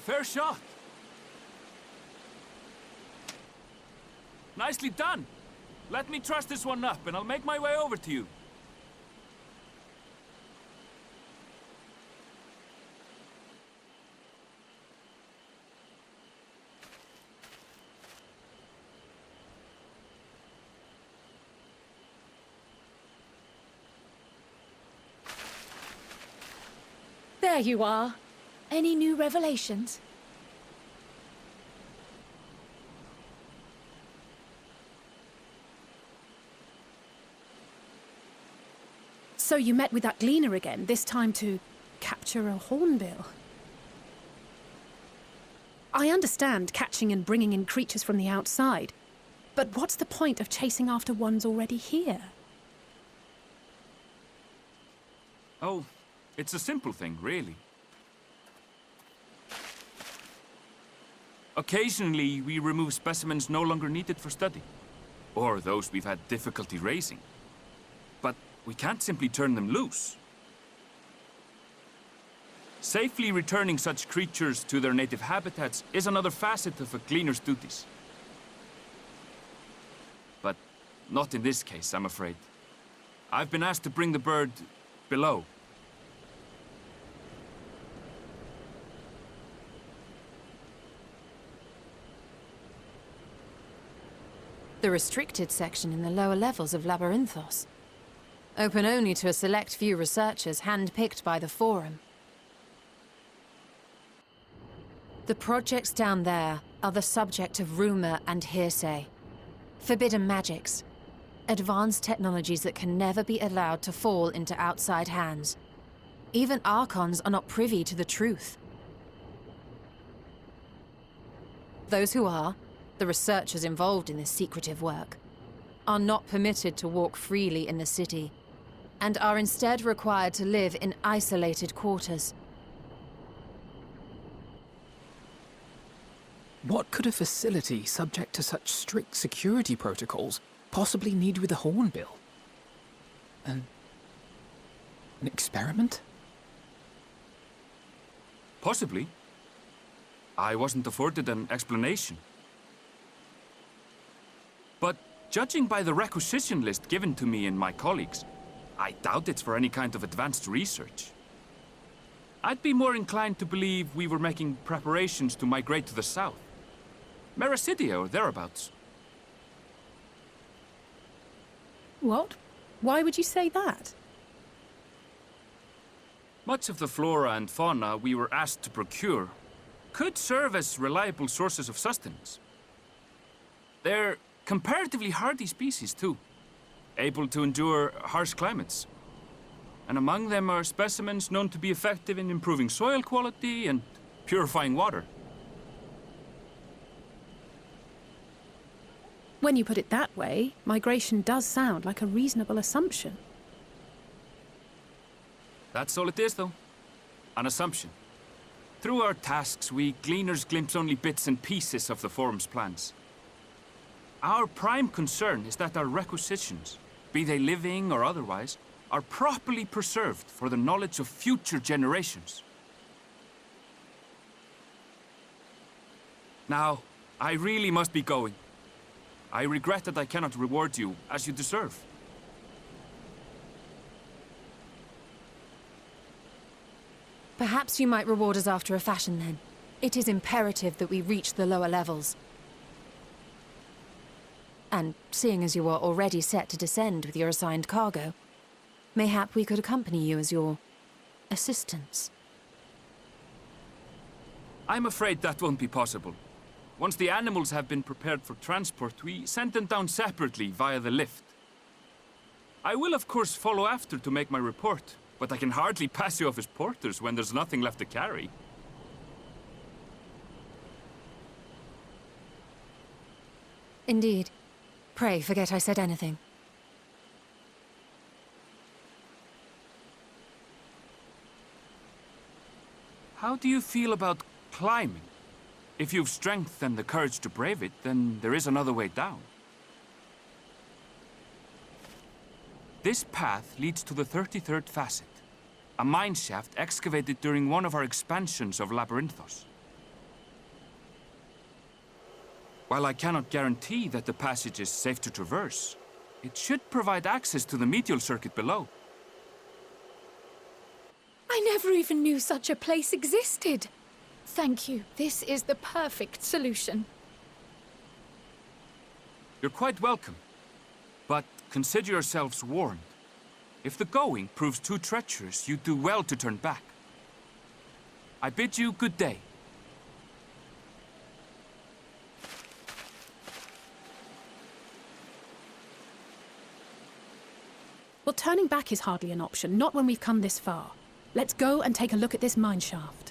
fair shot. Nicely done. Let me truss this one up, and I'll make my way over to you. There you are. Any new revelations? So you met with that gleaner again, this time to capture a hornbill. I understand catching and bringing in creatures from the outside, but what's the point of chasing after ones already here? Oh, it's a simple thing, really. Occasionally, we remove specimens no longer needed for study, or those we've had difficulty raising. But we can't simply turn them loose. Safely returning such creatures to their native habitats is another facet of a gleaner's duties. But not in this case, I'm afraid. I've been asked to bring the bird below. The restricted section in the lower levels of Labyrinthos. Open only to a select few researchers hand-picked by the Forum. The projects down there are the subject of rumor and hearsay. Forbidden magics. Advanced technologies that can never be allowed to fall into outside hands. Even Archons are not privy to the truth. Those who are, the researchers involved in this secretive work, are not permitted to walk freely in the city, and are instead required to live in isolated quarters. What could a facility subject to such strict security protocols possibly need with a hornbill? An experiment? Possibly. I wasn't afforded an explanation. But judging by the requisition list given to me and my colleagues, I doubt it's for any kind of advanced research. I'd be more inclined to believe we were making preparations to migrate to the south. Mericidia or thereabouts. What? Why would you say that? Much of the flora and fauna we were asked to procure could serve as reliable sources of sustenance. They're comparatively hardy species, too, able to endure harsh climates. And among them are specimens known to be effective in improving soil quality and purifying water. When you put it that way, migration does sound like a reasonable assumption. That's all it is, though. An assumption. Through our tasks, we gleaners glimpse only bits and pieces of the Forum's plans. Our prime concern is that our requisitions, be they living or otherwise, are properly preserved for the knowledge of future generations. Now, I really must be going. I regret that I cannot reward you as you deserve. Perhaps you might reward us after a fashion, then. It is imperative that we reach the lower levels. And seeing as you are already set to descend with your assigned cargo, mayhap we could accompany you as your assistants. I'm afraid that won't be possible. Once the animals have been prepared for transport, we send them down separately via the lift. I will, of course, follow after to make my report, but I can hardly pass you off as porters when there's nothing left to carry. Indeed. Pray forget I said anything. How do you feel about climbing? If you've strength and the courage to brave it, then there is another way down. This path leads to the 33rd facet, a mine shaft excavated during one of our expansions of Labyrinthos. While I cannot guarantee that the passage is safe to traverse, it should provide access to the medial circuit below. I never even knew such a place existed. Thank you. This is the perfect solution. You're quite welcome. But consider yourselves warned. If the going proves too treacherous, you'd do well to turn back. I bid you good day. Well, turning back is hardly an option, not when we've come this far. Let's go and take a look at this mine shaft.